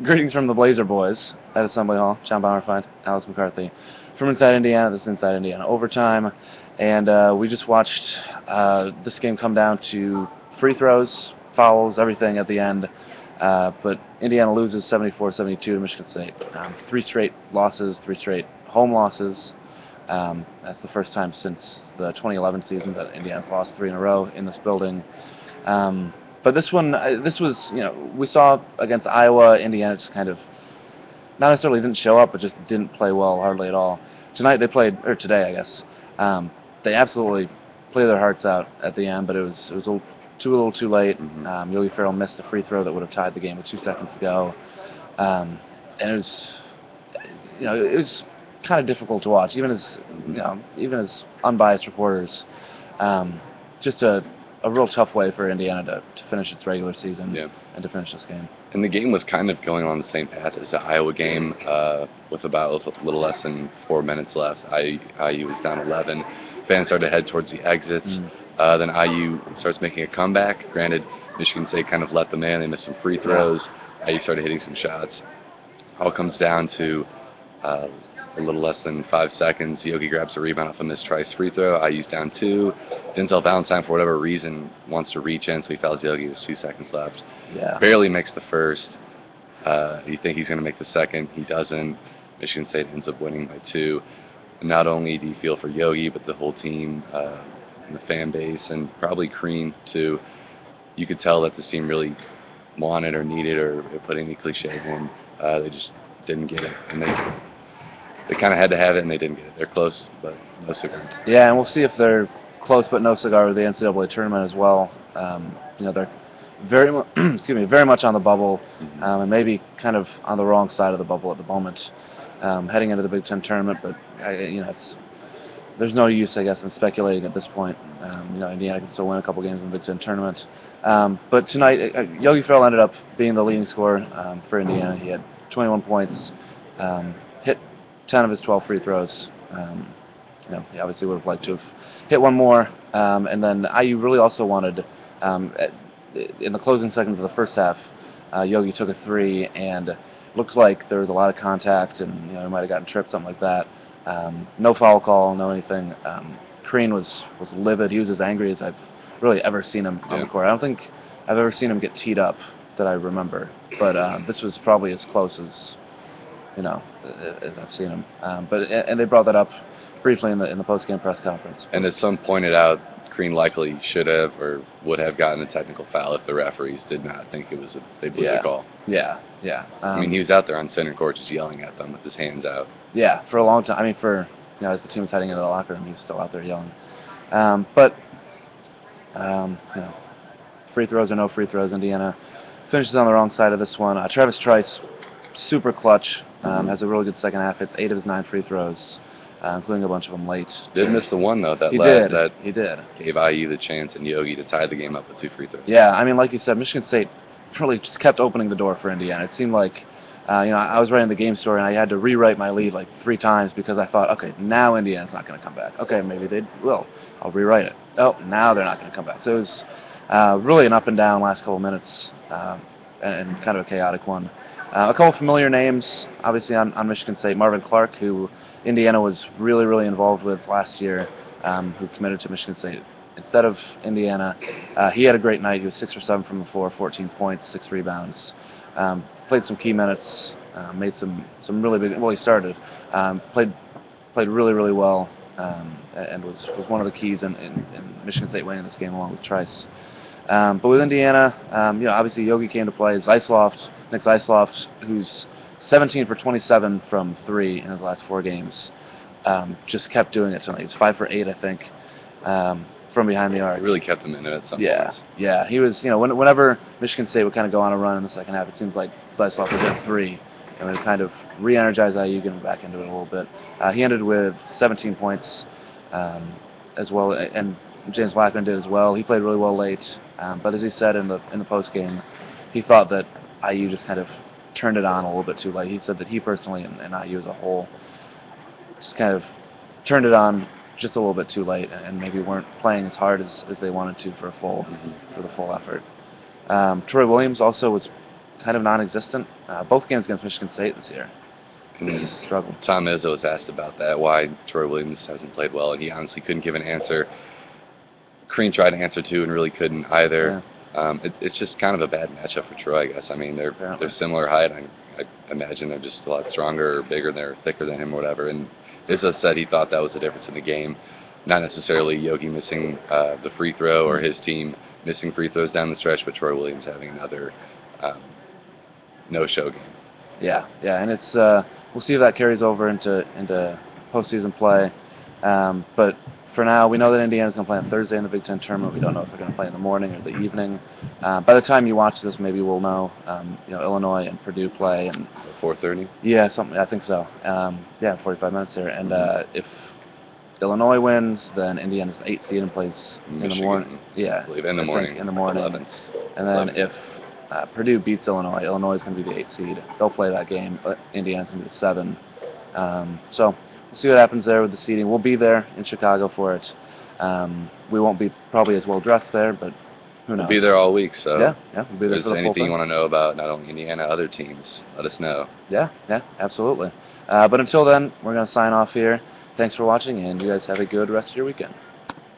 Greetings from the Blazer Boys at Assembly Hall. John Bauerfeind, Alex McCarthy. From inside Indiana, this is Inside Indiana Overtime. And we just watched this game come down to free throws, fouls, everything at the end. But Indiana loses 74-72 to Michigan State. 3 straight losses, 3 straight home losses. That's the first time since the 2011 season that Indiana's lost 3 in a row in this building. But this one, this was, we saw against Iowa, Indiana just kind of, not necessarily didn't show up, but just didn't play well hardly at all. Tonight they played, or today I guess, they absolutely played their hearts out at the end, but it was a little too late. Mm-hmm. Yogi Ferrell missed a free throw that would have tied the game with 2 seconds to go, and it was kind of difficult to watch, even as unbiased reporters. Just a real tough way for Indiana to finish its regular season and to finish this game. And the game was kind of going on the same path as the Iowa game, with about a little less than 4 minutes left. IU was down 11. Fans started to head towards the exits. Then IU starts making a comeback. Granted, Michigan State kind of let them in. They missed some free throws. IU started hitting some shots. All comes down to a little less than 5 seconds. Yogi grabs a rebound off a missed Trice free throw. IU's down 2. Denzel Valentine, for whatever reason, wants to reach in, so he fouls Yogi with 2 seconds left. Barely makes the first. You think he's going to make the second. He doesn't. Michigan State ends up winning by 2. And not only do you feel for Yogi, but the whole team and the fan base, and probably Crean, too. You could tell that this team really wanted or needed, or put any cliche in. They just didn't get it. And they kind of had to have it, and they didn't get it. They're close, but no cigar. Yeah, and we'll see if they're close but no cigar with the NCAA tournament as well. They're very much on the bubble, and maybe kind of on the wrong side of the bubble at the moment, heading into the Big Ten tournament. But there's no use, I guess, in speculating at this point. Indiana can still win a couple games in the Big Ten tournament. But tonight, Yogi Ferrell ended up being the leading scorer for Indiana. He had 21 points, hit 10 of his 12 free throws. He obviously would have liked to have hit one more. And then IU really also wanted, in the closing seconds of the first half, Yogi took a 3, and looked like there was a lot of contact, and he might have gotten tripped, something like that. No foul call, no anything. Crean was livid. He was as angry as I've really ever seen him on the court. I don't think I've ever seen him get teed up that I remember, but this was probably as close as I've seen him. And they brought that up briefly in the post-game press conference. And as some pointed out, Crean likely should have or would have gotten a technical foul if the referees did not think it was they blew the call. Yeah. He was out there on center court just yelling at them with his hands out. Yeah, for a long time. As the team was heading into the locker room, he was still out there yelling. Free throws or no free throws, Indiana finishes on the wrong side of this one. Travis Trice, super clutch, has a really good second half. Hits 8 of his 9 free throws, including a bunch of them late. Did miss the one, though, he did. Gave IU the chance and Yogi to tie the game up with 2 free throws. Yeah, like you said, Michigan State really just kept opening the door for Indiana. It seemed like, I was writing the game story, and I had to rewrite my lead like 3 times because I thought, okay, now Indiana's not going to come back. Okay, maybe they will. I'll rewrite it. Oh, now they're not going to come back. So it was really an up and down last couple minutes, and kind of a chaotic one. A couple familiar names, obviously, on Michigan State. Marvin Clark, who Indiana was really, really involved with last year, who committed to Michigan State instead of Indiana. He had a great night. He was 6 for 7 from the floor, 14 points, 6 rebounds. Played some key minutes, made some really big. Well, he started, played really, really well, and was one of the keys in Michigan State winning this game along with Trice. But with Indiana, obviously Yogi came to play. Nick Zeisloft, who's 17 for 27 from 3 in his last 4 games, just kept doing it tonight. He was 5 for 8, I think, from behind the arc. He really kept them in it at some points. Yeah. He was, whenever Michigan State would kind of go on a run in the second half, it seems like Zeisloft would hit 3, and would kind of re-energize IU, get him back into it a little bit. He ended with 17 points as well, and James Blackman did as well. He played really well late, but as he said in the post game, he thought that IU just kind of turned it on a little bit too late. He said that he personally and IU as a whole just kind of turned it on just a little bit too late, and maybe weren't playing as hard as they wanted to for the full effort. Troy Williams also was kind of non-existent. Both games against Michigan State this year. And Struggle. Tom Izzo was asked about that, why Troy Williams hasn't played well, and he honestly couldn't give an answer. Crean tried to answer too and really couldn't either. Yeah. It's just kind of a bad matchup for Troy, I guess. I mean, they're similar height. I imagine they're just a lot stronger or bigger, they're thicker than him or whatever. And Izzo said he thought that was the difference in the game. Not necessarily Yogi missing the free throw or his team missing free throws down the stretch, but Troy Williams having another no-show game. Yeah, and it's we'll see if that carries over into postseason play. But for now, we know that Indiana's going to play on Thursday in the Big Ten tournament. We don't know if they're going to play in the morning or the evening. By the time you watch this, maybe we'll know. Illinois and Purdue play, and 4:30. Yeah, something. I think so. 45 minutes here. And if Illinois wins, then Indiana's the 8th seed and plays in the morning. Yeah, I believe in the morning. In the morning. 11th. And then if Purdue beats Illinois is going to be the 8th seed. They'll play that game, but Indiana's going to be the 7. So we'll see what happens there with the seeding. We'll be there in Chicago for it. We won't be probably as well dressed there, but who knows? We'll be there all week, so yeah, we'll be there if for the there's anything full you want to know about not only Indiana, other teams, let us know. Yeah, absolutely. But until then, we're going to sign off here. Thanks for watching, and you guys have a good rest of your weekend.